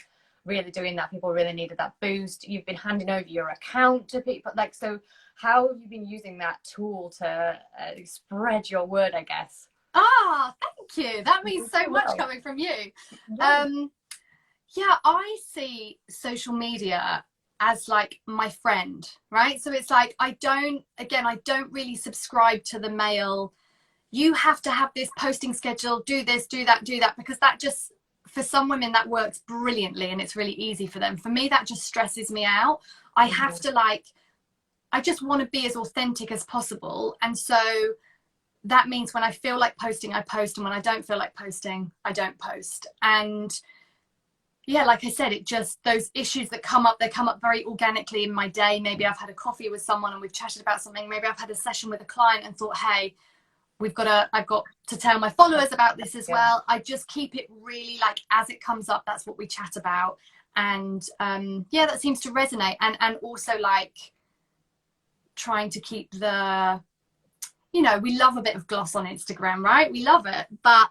really doing that. People really needed that boost. You've been handing over your account to people. Like, so how have you been using that tool to spread your word, I guess? Thank you. That means so much coming from you. Yeah, I see social media as like my friend, right? So it's like, I don't really subscribe to the male, you have to have this posting schedule, do this, do that, because that just, for some women that works brilliantly and it's really easy for them. For me, that just stresses me out. I have to I just want to be as authentic as possible. And so that means when I feel like posting, I post, and when I don't feel like posting, I don't post. And yeah, like I said, it just, those issues that come up, they come up very organically in my day. Maybe I've had a coffee with someone and we've chatted about something. Maybe I've had a session with a client and thought, hey, I've got to tell my followers about this as well. I just keep it really like as it comes up, that's what we chat about. And that seems to resonate. And also like trying to keep the, we love a bit of gloss on Instagram, right? We love it, but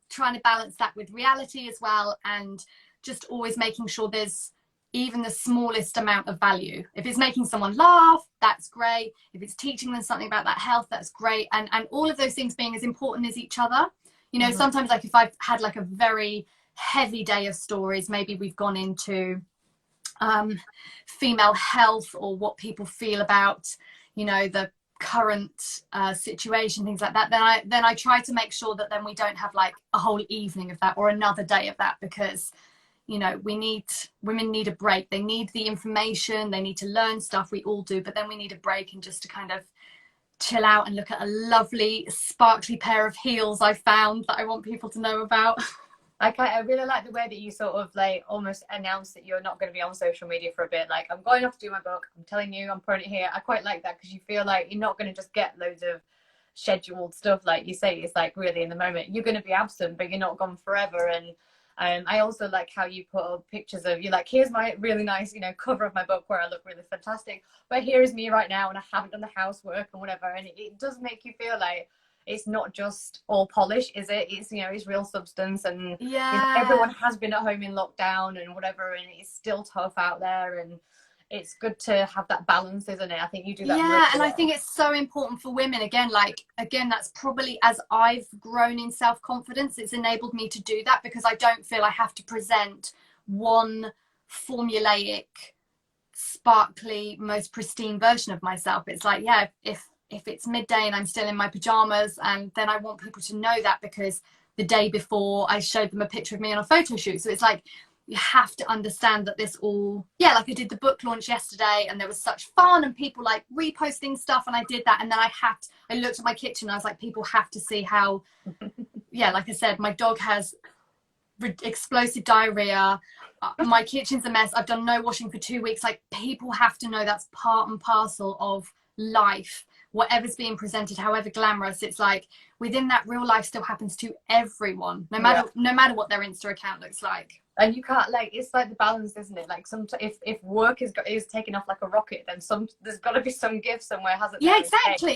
trying to balance that with reality as well, and just always making sure there's even the smallest amount of value. If it's making someone laugh, that's great. If it's teaching them something about that health, that's great. And all of those things being as important as each other. Sometimes like if I've had like a very heavy day of stories, maybe we've gone into female health or what people feel about, the current situation, things like that, then I try to make sure that then we don't have like a whole evening of that or another day of that, because women need a break. They need the information, they need to learn stuff, we all do, but then we need a break and just to kind of chill out and look at a lovely sparkly pair of heels I found that I want people to know about. I really like the way that you sort of like almost announce that you're not going to be on social media for a bit. Like, I'm going off to do my book, I'm telling you, I'm putting it here. I quite like that, because you feel like you're not going to just get loads of scheduled stuff. Like you say, it's like really in the moment. You're going to be absent, but you're not gone forever. And I also like how you put up pictures of you, like, here's my really nice, cover of my book where I look really fantastic, but here is me right now and I haven't done the housework and whatever. And it does make you feel like it's not just all polish, is it? It's, it's real substance. And everyone has been at home in lockdown and whatever, and it's still tough out there, and it's good to have that balance, isn't it? I think you do that really well. And I think it's so important for women. Again, that's probably, as I've grown in self-confidence, it's enabled me to do that, because I don't feel I have to present one formulaic, sparkly, most pristine version of myself. It's like, if it's midday and I'm still in my pajamas, and then I want people to know that because the day before I showed them a picture of me on a photo shoot. So it's like, you have to understand that this all, yeah, like I did the book launch yesterday and there was such fun and people like reposting stuff, and I did that, and then I looked at my kitchen and I was like, people have to see how, yeah, like I said, my dog has explosive diarrhea, my kitchen's a mess, I've done no washing for 2 weeks. Like, people have to know that's part and parcel of life. Whatever's being presented, however glamorous, it's like within that, real life still happens to everyone, no matter what their Insta account looks like. And you can't, like, it's like the balance, isn't it? Like, if work is taking off like a rocket, then there's got to be some give somewhere, hasn't there? Yeah, exactly.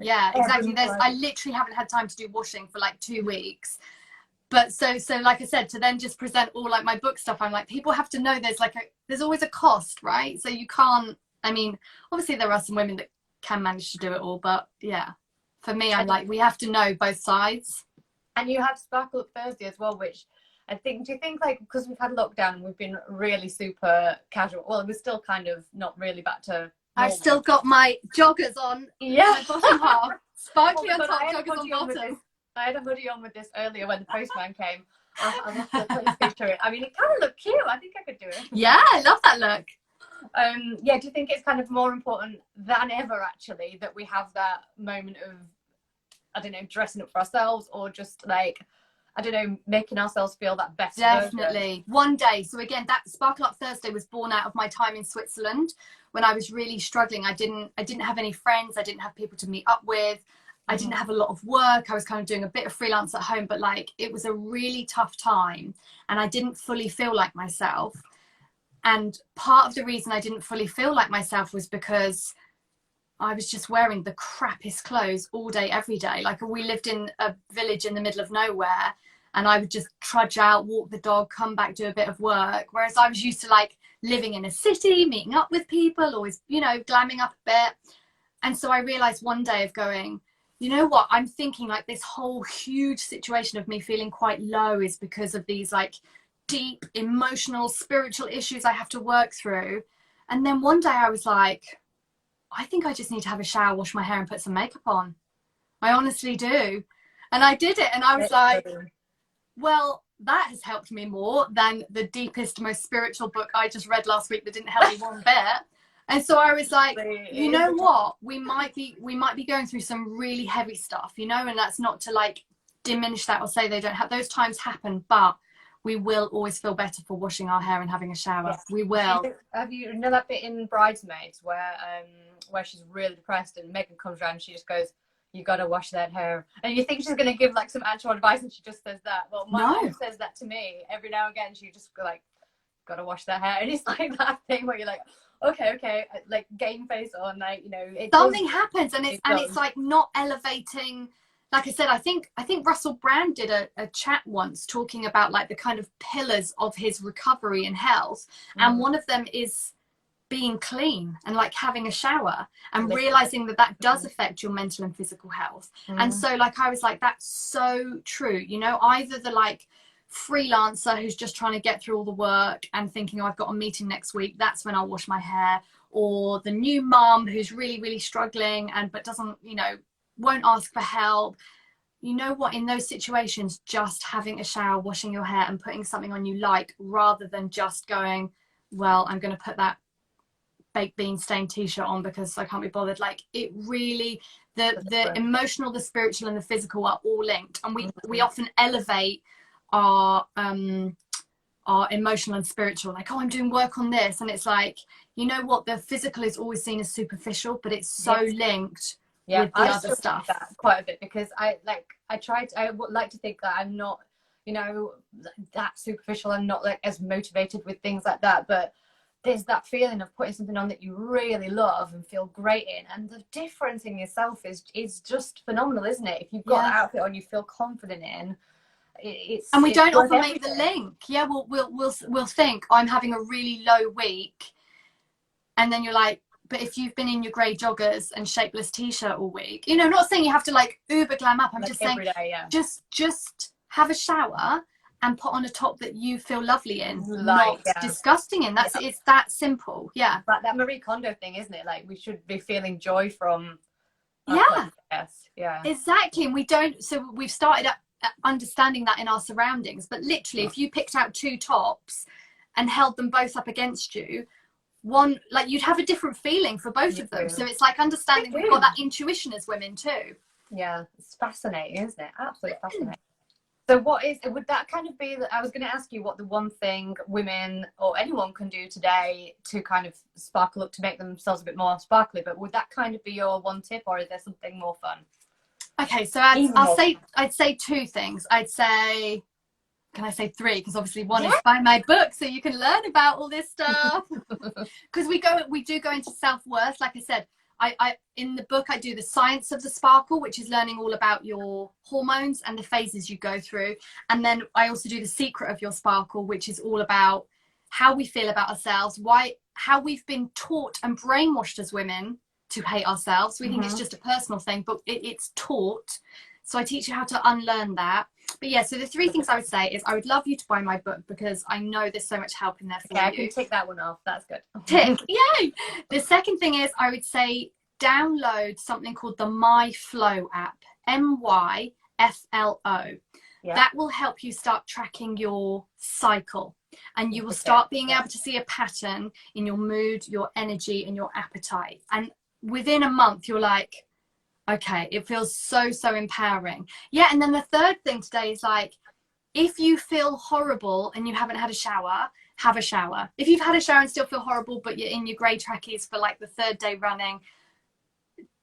Yeah, exactly. I literally haven't had time to do washing for like 2 weeks. But so like I said, to then just present all like my book stuff, I'm like, people have to know there's always a cost, right? So you can't, I mean, obviously there are some women that can manage to do it all, but yeah, for me, I'm like, we have to know both sides. And you have Sparkle Up Thursday as well, which I think, do you think, like, because we've had lockdown and we've been really super casual, well, we're still kind of not really back to normal. I've still got my joggers on, my bottom half, sparkly on top, joggers on bottom. I had a hoodie on with this earlier when the postman came. I left the police picture it. I mean, it kind of looked cute. I think I could do it. Yeah, I love that look. Yeah, do you think it's kind of more important than ever, actually, that we have that moment of, I don't know, dressing up for ourselves, or just like, I don't know, making ourselves feel that best Definitely. version? One day. So again, that Sparkle Up Thursday was born out of my time in Switzerland when I was really struggling. I didn't have any friends. I didn't have people to meet up with. I didn't have a lot of work. I was kind of doing a bit of freelance at home, but like, it was a really tough time and I didn't fully feel like myself. And part of the reason I didn't fully feel like myself was because I was just wearing the crappiest clothes all day, every day. Like, we lived in a village in the middle of nowhere and I would just trudge out, walk the dog, come back, do a bit of work. Whereas I was used to like living in a city, meeting up with people, always, you know, glamming up a bit. And so I realized one day of going, you know what, I'm thinking like this whole huge situation of me feeling quite low is because of these like deep emotional, spiritual issues I have to work through. And then one day I was like, I think I just need to have a shower, wash my hair and put some makeup on. I honestly do. And I did it. And I was like, well, that has helped me more than the deepest, most spiritual book I just read last week that didn't help me one bit. And so I was like, you know what, we might be going through some really heavy stuff, you know, and that's not to like diminish that or say they don't have, those times happen, but we will always feel better for washing our hair and having a shower. Yes. We will. Have you know that bit in Bridesmaids where she's really depressed and Megan comes around and she just goes, you got to wash that hair, and you think she's going to give like some actual advice and she just says that? Well, my mom says that to me every now and again. She just like, got to wash that hair, and it's like that thing where you're like, okay, like game face on, like, you know, something happens and it's like not elevating. Like I said, I think Russell Brand did a chat once talking about like the kind of pillars of his recovery and health, and one of them is being clean and like having a shower and realizing that does affect your mental and physical health. And so like I was like, that's so true, you know, either the like freelancer who's just trying to get through all the work and thinking, oh, I've got a meeting next week, that's when I'll wash my hair, or the new mom who's really struggling but doesn't, you know, won't ask for help. You know what, in those situations, just having a shower, washing your hair and putting something on you like, rather than just going, well, I'm going to put that baked bean stained t-shirt on because I can't be bothered. Like, it really, the emotional, the spiritual and the physical are all linked, and we often elevate our emotional and spiritual, like, oh, I'm doing work on this, and it's like, you know what, the physical is always seen as superficial, but it's so linked with the other stuff. That quite a bit, because I would like to think that I'm not, you know, that superficial. I'm not like as motivated with things like that, but there's that feeling of putting something on that you really love and feel great in, and the difference in yourself is just phenomenal, isn't it? If you've got an outfit on you feel confident in, and we don't often make the link. Yeah, we'll think, I'm having a really low week, and then you're like, but if you've been in your grey joggers and shapeless t-shirt all week, you know, not saying you have to like uber glam up, I'm like just saying just have a shower and put on a top that you feel lovely in, not disgusting in. It's that simple. Yeah, but that Marie Kondo thing, isn't it? Like, we should be feeling joy from exactly. And we don't, so we've started understanding that in our surroundings. But literally, if you picked out two tops and held them both up against you, one, like, you'd have a different feeling for both of them. So it's like understanding we've got that intuition as women too. Yeah, it's fascinating, isn't it? Absolutely fascinating. So would that kind of be, I was going to ask you what the one thing women or anyone can do today to kind of sparkle up, to make themselves a bit more sparkly, but would that kind of be your one tip, or is there something more fun? Okay, so I'd say two things. I'd say, can I say three? Because obviously one is buy my book so you can learn about all this stuff. Because we do go into self-worth. Like I said, I in the book I do the science of the sparkle, which is learning all about your hormones and the phases you go through. And then I also do the secret of your sparkle, which is all about how we feel about ourselves, how we've been taught and brainwashed as women to hate ourselves. We think it's just a personal thing, but it's taught. So I teach you how to unlearn that. But yeah, so the three things I would say is I would love you to buy my book, because I know there's so much help in there for you. I can tick that one off. That's good. Tick. Yay. The second thing is I would say download something called the My Flow app, MyFLO. Yeah. That will help you start tracking your cycle, and you will start being able to see a pattern in your mood, your energy, and your appetite. And within a month, you're like, okay, it feels so empowering. Yeah. And then the third thing today is, like, if you feel horrible and you haven't had a shower, have a shower. If you've had a shower and still feel horrible, but you're in your grey trackies for like the third day running,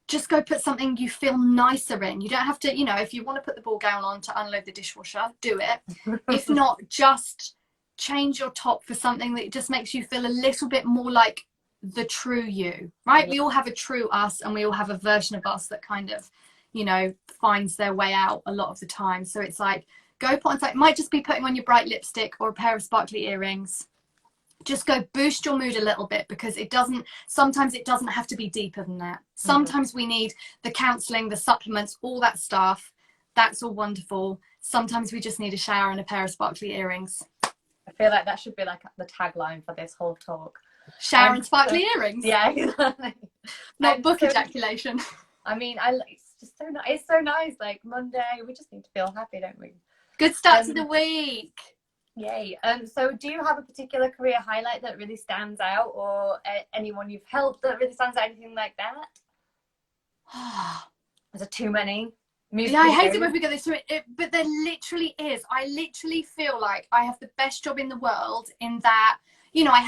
just go put something you feel nicer in. You don't have to, if you want to put the ball gown on to unload the dishwasher, do it. If not, just change your top for something that just makes you feel a little bit more like the true you, right? We all have a true us, and we all have a version of us that kind of, finds their way out a lot of the time. So it's like, go put on something. It might just be putting on your bright lipstick or a pair of sparkly earrings. Just go boost your mood a little bit, because sometimes it doesn't have to be deeper than that. Sometimes we need the counseling, the supplements, all that stuff. That's all wonderful. Sometimes we just need a shower and a pair of sparkly earrings. I feel like that should be like the tagline for this whole talk. Shower and sparkly earrings. Yeah, exactly. Not book ejaculation. I mean, it's just so nice. It's so nice. Like Monday, we just need to feel happy, don't we? Good start to the week. Yay. So do you have a particular career highlight that really stands out, or anyone you've helped that really stands out, anything like that? Is there too many? I hate it when we go this through it, but there literally is. I literally feel like I have the best job in the world, in that, I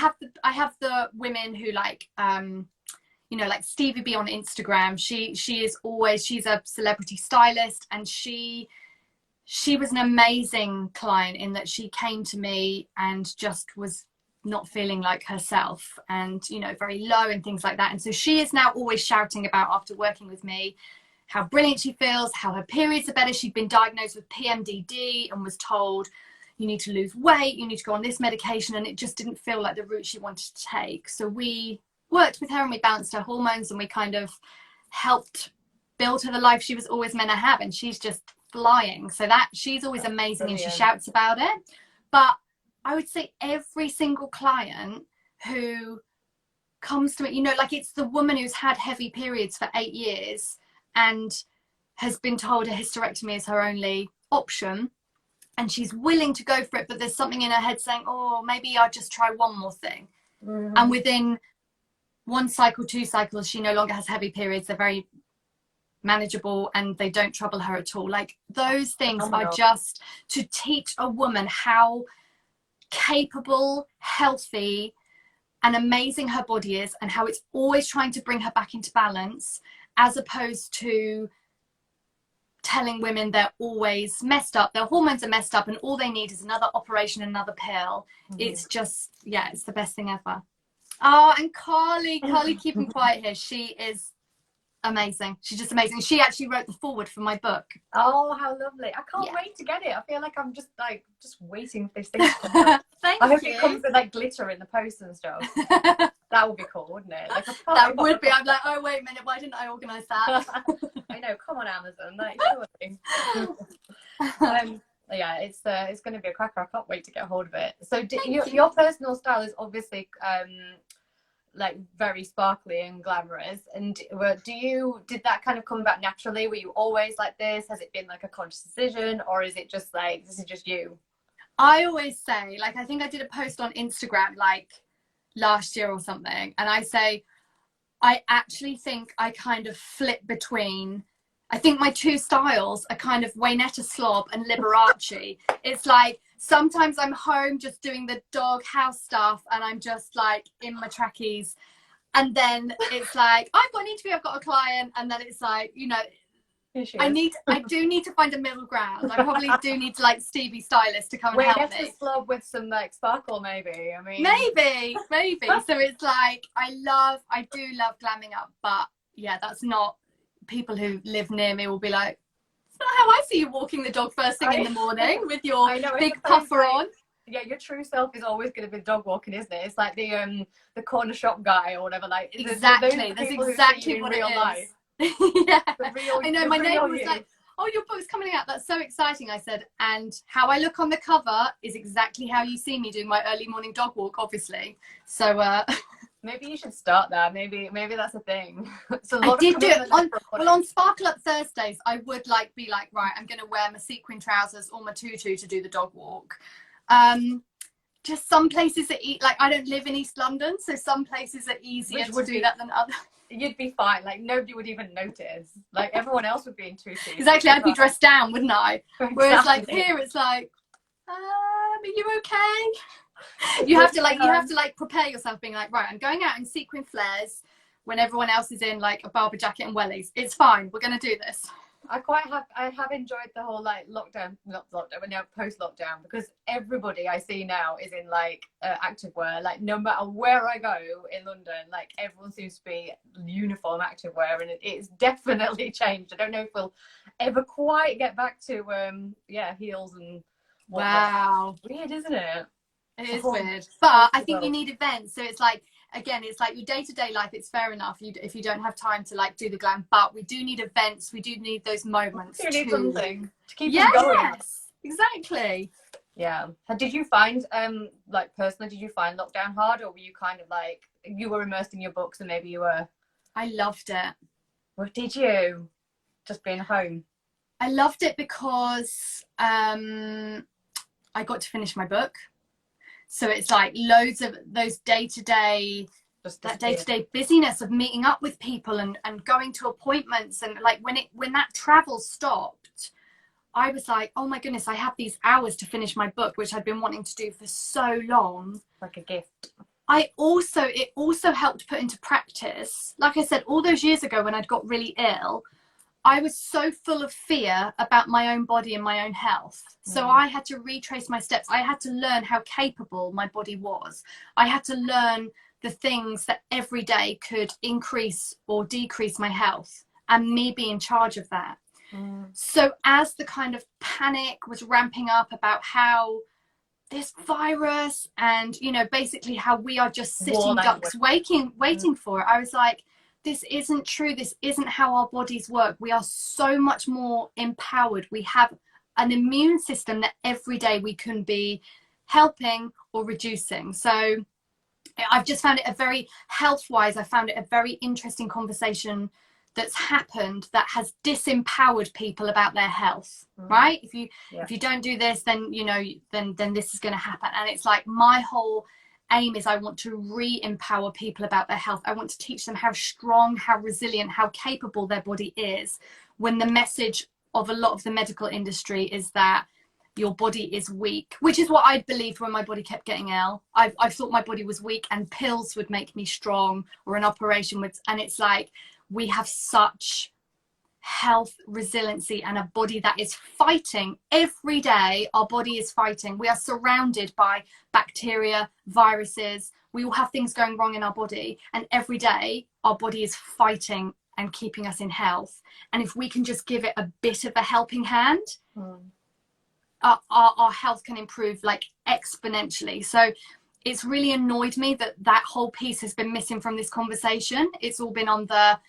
have the women who like like Stevie B on Instagram. She's a celebrity stylist, and she was an amazing client in that she came to me and just was not feeling like herself, and very low and things like that. And so she is now always shouting about, after working with me, how brilliant she feels, how her periods are better. She'd been diagnosed with PMDD and was told, you need to lose weight, you need to go on this medication, and it just didn't feel like the route she wanted to take. So we worked with her and we balanced her hormones, and we kind of helped build her the life she was always meant to have, and she's just flying. So that she's always amazing. Brilliant. And she shouts about it. But I would say every single client who comes to me, like, it's the woman who's had heavy periods for 8 years and has been told a hysterectomy is her only option, and she's willing to go for it, but there's something in her head saying, oh, maybe I'll just try one more thing. And within 1 cycle, 2 cycles, she no longer has heavy periods. They're very manageable and they don't trouble her at all. Like, those things are just to teach a woman how capable, healthy and amazing her body is, and how it's always trying to bring her back into balance, as opposed to telling women they're always messed up, their hormones are messed up, and all they need is another operation, another pill. It's just, it's the best thing ever. Oh, and Carly keeping quiet here. She is amazing. She's just amazing. She actually wrote the foreword for my book. Oh, how lovely. I can't wait to get it. I feel like I'm just waiting for this thing to come out. I hope it comes with like glitter in the post and stuff. That would be cool, wouldn't it? Like, that would be. I'm like, oh, wait a minute, why didn't I organise that? I know, come on, Amazon. Yeah, it's going to be a cracker. I can't wait to get hold of it. So your personal style is obviously like very sparkly and glamorous. And did that kind of come back naturally? Were you always like this? Has it been like a conscious decision, or is it just like, this is just you? I always say, like, I think I did a post on Instagram like last year or something, and I say, I actually think I kind of flip between, I think my two styles are kind of Waynetta Slob and Liberace. It's like, sometimes I'm home just doing the dog house stuff and I'm just like in my trackies. And then it's like, I've got an interview, I've got a client. And then it's like, you know, I do need to find a middle ground. I probably do need to like Stevie Stylist to come and help me. Wait, slob with some like sparkle, maybe. I mean, maybe. So it's like, I do love glamming up, but yeah, that's not, people who live near me will be like, it's not how I see you walking the dog first thing in the morning with your big puffer on. Yeah, your true self is always going to be dog walking, isn't it? It's like the corner shop guy or whatever. Like exactly, that's exactly what it is. Life. Yeah, I know. My neighbour was like, "Oh, your book's coming out. That's so exciting." I said, "And how I look on the cover is exactly how you see me doing my early morning dog walk, obviously." So maybe you should start that. Maybe that's a thing. I did do it on Sparkle Up Thursdays. I would be like, right, I'm going to wear my sequin trousers or my tutu to do the dog walk. Just some places that like, I don't live in East London, so some places are easier to do that than others. You'd be fine. Like, nobody would even notice. Like, everyone else would be in tutus. Exactly. I'd be dressed down, wouldn't I? Exactly. Whereas like here, it's like, are you okay? You have to prepare yourself, being like, right, I'm going out in sequin flares when everyone else is in like a Barber jacket and wellies. It's fine. We're going to do this. I have enjoyed the whole like not lockdown, but now post lockdown, because everybody I see now is in like activewear. Like, no matter where I go in London, like everyone seems to be uniform activewear, and it's definitely changed. I don't know if we'll ever quite get back to heels and whatnot. Wow, weird, isn't it? It is weird, but I think you need events. So it's like, again, it's like your day-to-day life, it's fair enough if you don't have time to like do the glam, but we do need events, we do need those moments. You need something to keep us going. Yes, exactly. Yeah. Did you find like personally, did you find lockdown hard, or were you kind of like, you were immersed in your books and maybe you were? I loved it. What did you? Just being home? I loved it because I got to finish my book. So it's like loads of those day-to-day busyness of meeting up with people and going to appointments. And like when that travel stopped, I was like, oh my goodness, I have these hours to finish my book, which I'd been wanting to do for so long. Like a gift. It also helped put into practice. Like I said, all those years ago when I'd got really ill, I was so full of fear about my own body and my own health. So I had to retrace my steps. I had to learn how capable my body was. I had to learn the things that every day could increase or decrease my health, and me be in charge of that. So as the kind of panic was ramping up about how this virus and, you know, basically how we are just sitting ducks waiting for it, I was like, this isn't true. This isn't how our bodies work. We are so much more empowered. We have an immune system that every day we can be helping or reducing. So I've just found it a very health-wise, I found it a very interesting conversation that's happened that has disempowered people about their health, right? If you don't do this, then, you know, then this is going to happen. And it's like, my whole aim is I want to re-empower people about their health. I want to teach them how strong, how resilient, how capable their body is, when the message of a lot of the medical industry is that your body is weak, which is what I believed when my body kept getting ill. I thought my body was weak and pills would make me strong, or an operation would. And it's like, we have such health resiliency and a body that is fighting every day. Our body is fighting. We are surrounded by bacteria, viruses. We all have things going wrong in our body, and every day our body is fighting and keeping us in health. And if we can just give it a bit of a helping hand, our health can improve like exponentially. So it's really annoyed me that whole piece has been missing from this conversation. It's all been on the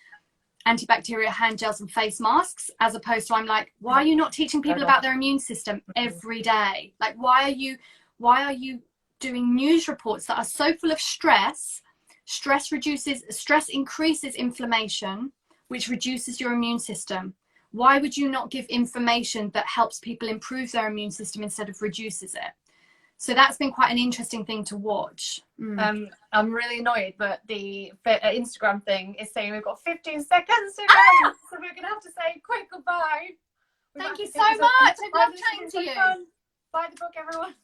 antibacterial hand gels and face masks, as opposed to, I'm like, why are you not teaching people about their immune system every day? Like, why are you doing news reports that are so full of stress, Stress increases inflammation, which reduces your immune system. Why would you not give information that helps people improve their immune system instead of reduces it? So that's been quite an interesting thing to watch. I'm really annoyed, but the Instagram thing is saying we've got 15 seconds to go, so we're gonna have to say quick goodbye. Thank you so much. I love chatting to you. Buy the book, everyone.